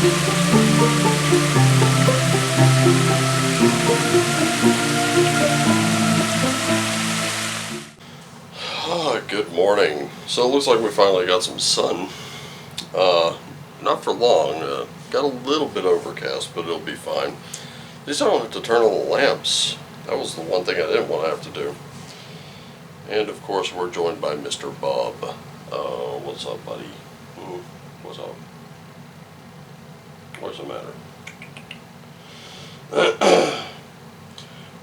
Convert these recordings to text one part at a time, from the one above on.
Good morning. So it looks like we finally got some sun. Not for long. Got a little bit overcast, but it'll be fine. At least I don't have to turn on the lamps. That was the one thing I didn't want to have to do. And of course we're joined by Mr. Bob. What's up, buddy? What's up? What's the matter?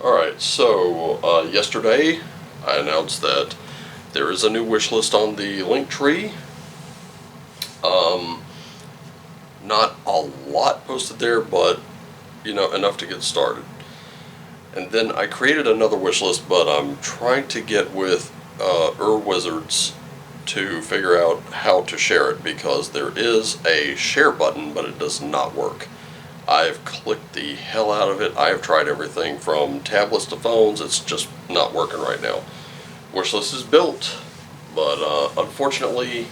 Alright, so yesterday I announced that there is a new wish list on the link tree. Not a lot posted there, but you know, enough to get started. And then I created another wish list, but I'm trying to get with Wizards to figure out how to share it, because there is a share button, but it does not work. I've clicked the hell out of it. I have tried everything from tablets to phones. It's just not working right now. Wishlist is built, but unfortunately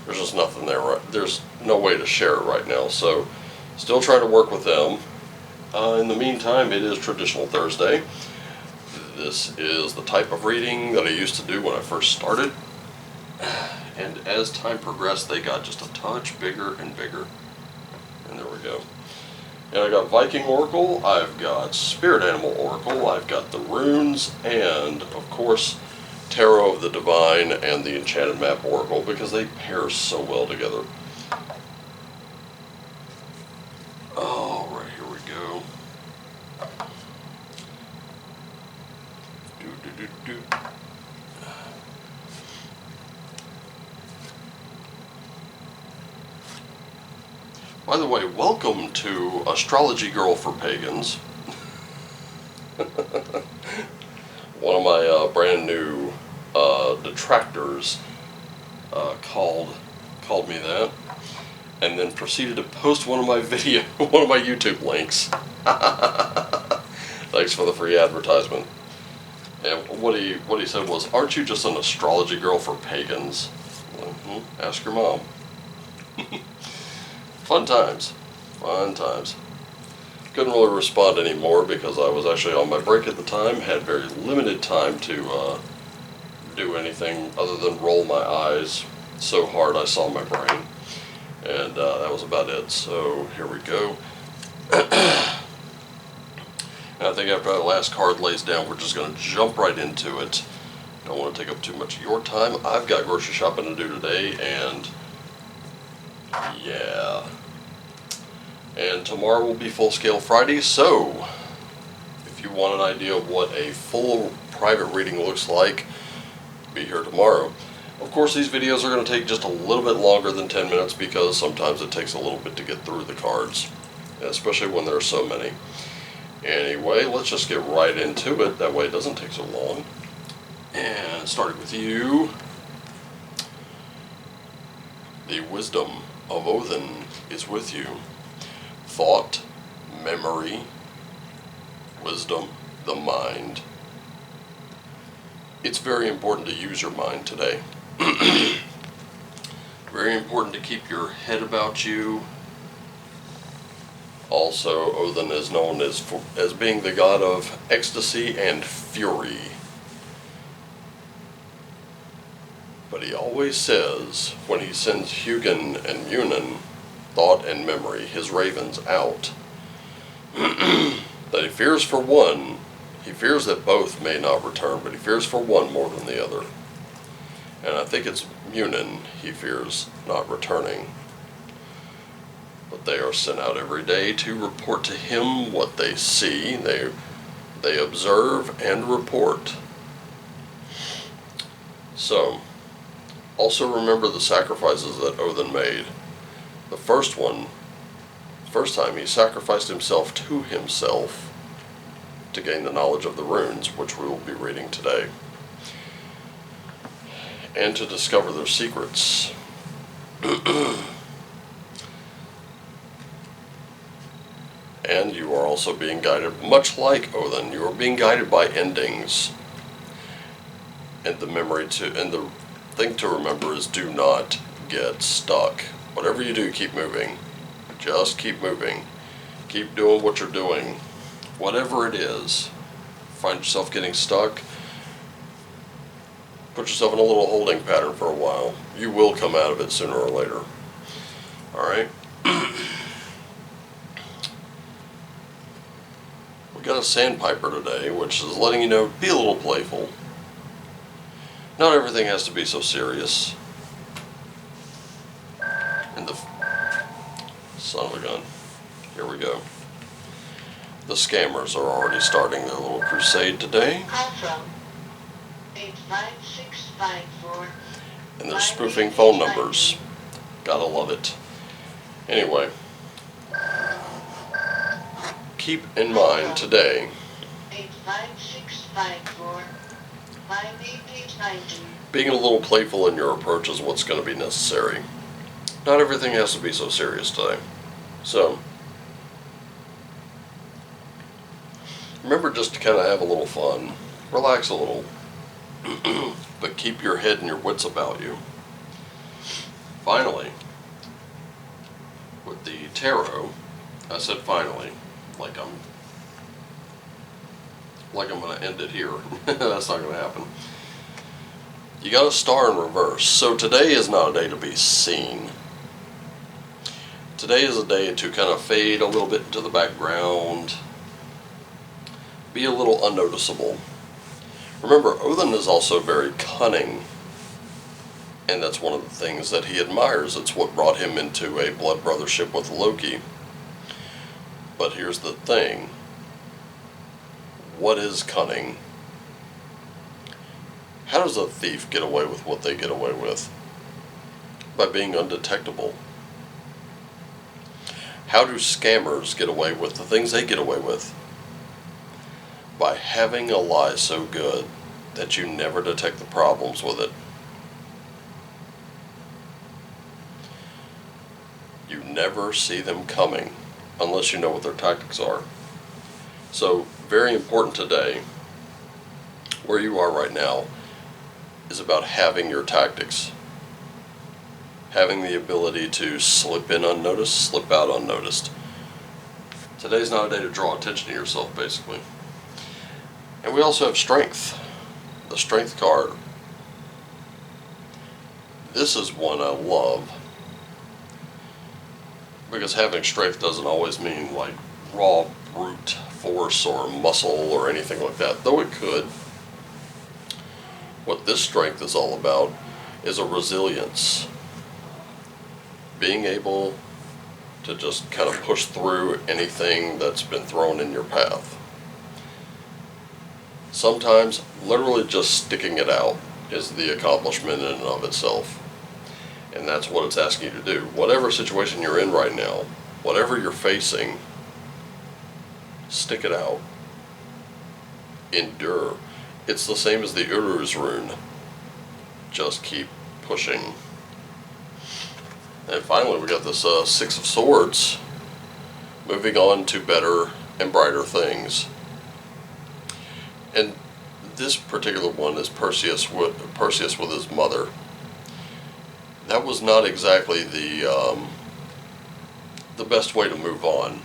there's just nothing there. There's no way to share it right now, so still trying to work with them. In the meantime, it is Traditional Thursday. This is the type of reading that I used to do when I first started, and as time progressed they got just a touch bigger and bigger, and there we go. And I got Viking Oracle, I've got Spirit Animal Oracle, I've got the Runes, and of course Tarot of the Divine and the Enchanted Map Oracle, because they pair so well together. Oh, right, here we go. By the way, welcome to Astrology Girl for Pagans. One of my brand new detractors called me that, and then proceeded to post one of my YouTube links. Thanks for the free advertisement. And what he said was, "Aren't you just an astrology girl for pagans?" Ask your mom. Fun times. Fun times. Couldn't really respond anymore because I was actually on my break at the time, had very limited time to do anything other than roll my eyes so hard I saw my brain, and that was about it. So here we go. And I think after that last card lays down, we're just going to jump right into it. Don't want to take up too much of your time. I've got grocery shopping to do today, and yeah. And tomorrow will be Full Scale Friday, so if you want an idea of what a full private reading looks like, be here tomorrow. Of course, these videos are going to take just a little bit longer than 10 minutes because sometimes it takes a little bit to get through the cards, especially when there are so many. Anyway, let's just get right into it. That way it doesn't take so long. And starting with you, the wisdom of Heathen is with you. Thought, memory, wisdom, the mind. It's very important to use your mind today. Very important to keep your head about you. Also, Heathen is known as being the god of ecstasy and fury. But he always says, when he sends Heathen and Munin, thought and memory, his ravens, out, that he fears for one. He fears that both may not return, but he fears for one more than the other. And I think it's Munin he fears not returning. But they are sent out every day to report to him what they see. They observe and report. So, also remember the sacrifices that Heathen made. The first time he sacrificed himself to himself to gain the knowledge of the runes, which we will be reading today, and to discover their secrets. And you are also being guided, much like Heathen, you are being guided by endings. And the thing to remember is, do not get stuck. Whatever you do, keep moving. Just keep moving. Keep doing what you're doing. Whatever it is, find yourself getting stuck, put yourself in a little holding pattern for a while. You will come out of it sooner or later. Alright? We got a sandpiper today, which is letting you know, be a little playful. Not everything has to be so serious. And the son of a gun. Here we go. The scammers are already starting their little crusade today. Call from 85654. And they're spoofing phone numbers. Gotta love it. Anyway, keep in mind today, 85654. being a little playful in your approach is what's going to be necessary. Not everything has to be so serious today. So, remember just to kind of have a little fun. Relax a little. But keep your head and your wits about you. Finally, with the tarot, I said finally, like I'm going to end it here. That's not going to happen. You got a star in reverse. So today is not a day to be seen. Today is a day to kind of fade a little bit into the background. Be a little unnoticeable. Remember, Odin is also very cunning. And that's one of the things that he admires. It's what brought him into a blood brothership with Loki. But here's the thing. What is cunning? How does a thief get away with what they get away with? By being undetectable. How do scammers get away with the things they get away with? By having a lie so good that you never detect the problems with it. You never see them coming unless you know what their tactics are. So, very important today, where you are right now, is about having your tactics. Having the ability to slip in unnoticed, slip out unnoticed. Today's not a day to draw attention to yourself, basically. And we also have strength. The strength card. This is one I love. Because having strength doesn't always mean like raw brute force or muscle or anything like that, though it could. What this strength is all about is a resilience. Being able to just kind of push through anything that's been thrown in your path. Sometimes literally just sticking it out is the accomplishment in and of itself. And that's what it's asking you to do. Whatever situation you're in right now, whatever you're facing, stick it out. Endure. It's the same as the Uru's rune. Just keep pushing. And finally we got this Six of Swords. Moving on to better and brighter things. And this particular one is Perseus with his mother. That was not exactly the best way to move on.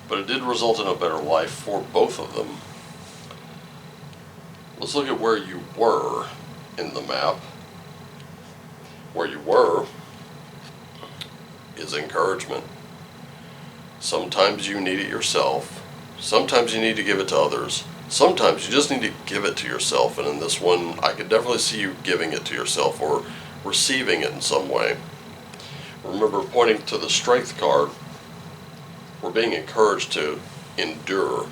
But it did result in a better life for both of them. Let's look at where you were in the map. Where you were is encouragement. Sometimes you need it yourself. Sometimes you need to give it to others. Sometimes you just need to give it to yourself. And in this one, I could definitely see you giving it to yourself or receiving it in some way. Remember, pointing to the strength card, we're being encouraged to endure,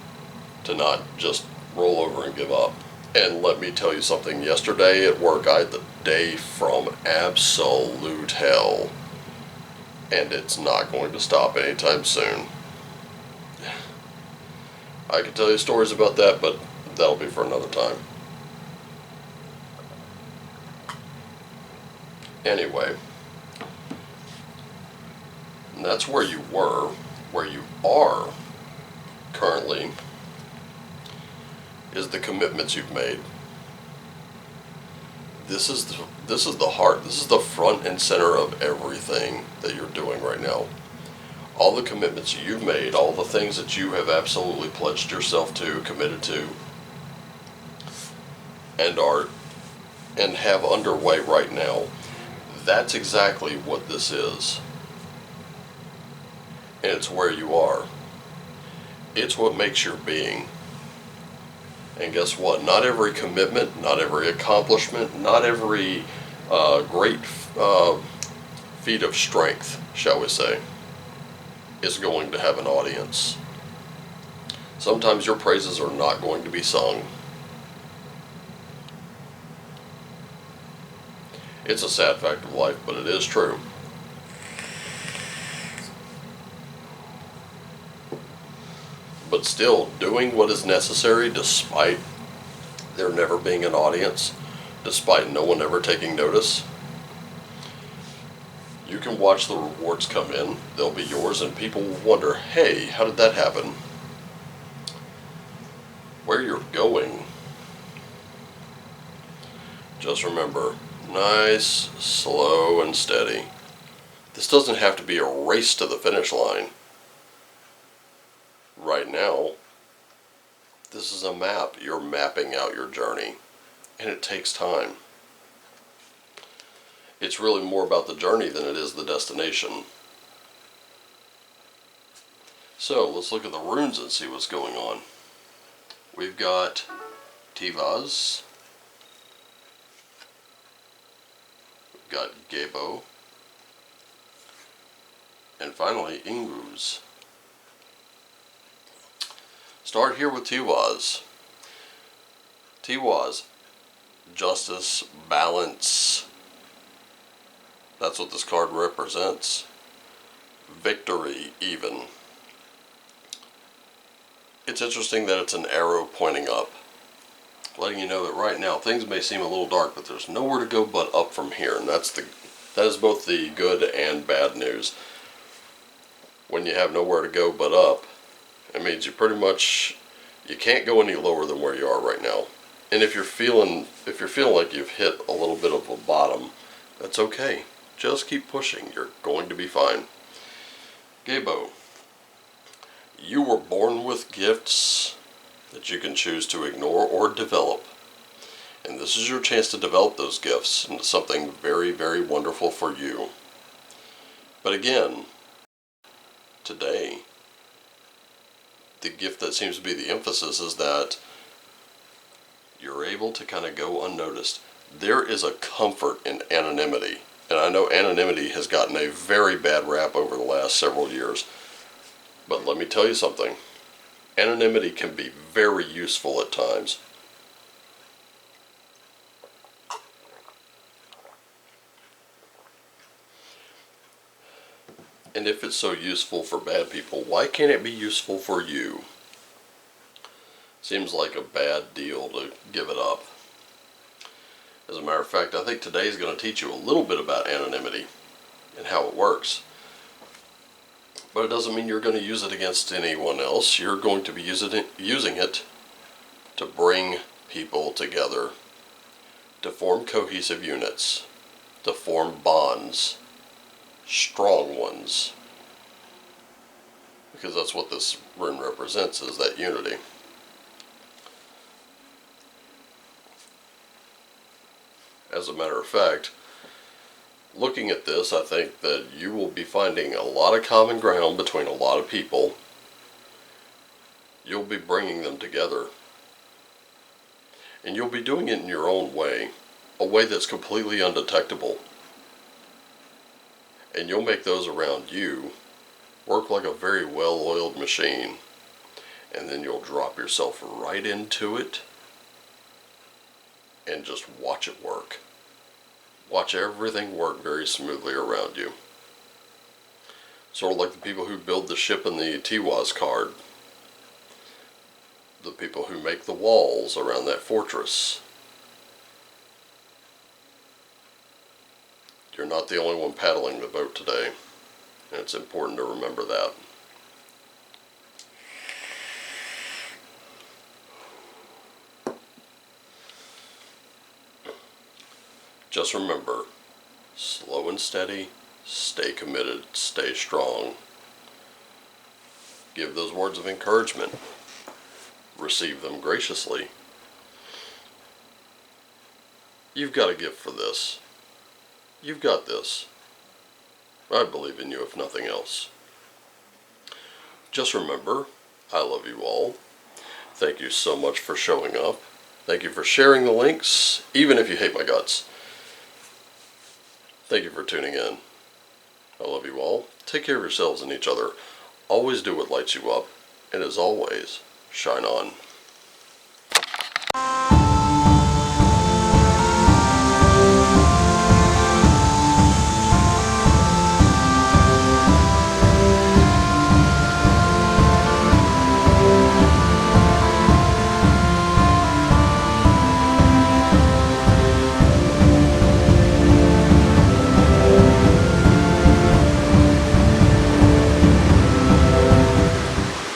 to not just roll over and give up. And let me tell you something, yesterday at work I had the day from absolute hell, and it's not going to stop anytime soon. I could tell you stories about that, but that'll be for another time. Anyway, and that's where you were. Where you are currently is the commitments you've made. This is the heart. This is the front and center of everything that you're doing right now. all the commitments you've made, all the things that you have absolutely pledged yourself to, committed to, and are and have underway right now. That's exactly what this is. And it's where you are. It's what makes your being. And guess what? Not every commitment, not every accomplishment, not every great feat of strength, shall we say, is going to have an audience. Sometimes your praises are not going to be sung. It's a sad fact of life, but it is true. But still, doing what is necessary despite there never being an audience, despite no one ever taking notice, you can watch the rewards come in. They'll be yours, and people will wonder, hey, how did that happen? Where you're going, just remember, nice, slow, and steady. This doesn't have to be a race to the finish line. Right now, this is a map. You're mapping out your journey, and it takes time. It's really more about the journey than it is the destination. So, let's look at the runes and see what's going on. We've got Tivaz. We've got Gebo. And finally, Ingruz. Start here with Tiwaz. Tiwaz, justice, balance. That's what this card represents. Victory, even. It's interesting that it's an arrow pointing up, letting you know that right now things may seem a little dark, but there's nowhere to go but up from here, and that is both the good and bad news. When you have nowhere to go but up, it means you can't go any lower than where you are right now. And if you're feeling like you've hit a little bit of a bottom, that's okay. Just keep pushing. You're going to be fine. Gebo, you were born with gifts that you can choose to ignore or develop. And this is your chance to develop those gifts into something very, very wonderful for you. But again, today, the gift that seems to be the emphasis is that you're able to kind of go unnoticed. There is a comfort in anonymity. And I know anonymity has gotten a very bad rap over the last several years. But let me tell you something. Anonymity can be very useful at times. And if it's so useful for bad people, why can't it be useful for you? Seems like a bad deal to give it up. As a matter of fact, I think today is going to teach you a little bit about anonymity and how it works. But it doesn't mean you're going to use it against anyone else. You're going to be using it to bring people together, to form cohesive units, to form bonds, strong ones. Because that's what this rune represents, is that unity. As a matter of fact, looking at this, I think that you will be finding a lot of common ground between a lot of people. You'll be bringing them together. And you'll be doing it in your own way, a way that's completely undetectable. And you'll make those around you work like a very well-oiled machine. And then you'll drop yourself right into it and just watch it work. Watch everything work very smoothly around you. Sort of like the people who build the ship in the Tiwaz card. The people who make the walls around that fortress. You're not the only one paddling the boat today. And it's important to remember that. Just remember, slow and steady, stay committed, stay strong. Give those words of encouragement. Receive them graciously. You've got a gift for this. You've got this. I believe in you if nothing else. Just remember, I love you all. Thank you so much for showing up. Thank you for sharing the links, even if you hate my guts. Thank you for tuning in. I love you all. Take care of yourselves and each other. Always do what lights you up. And as always, shine on.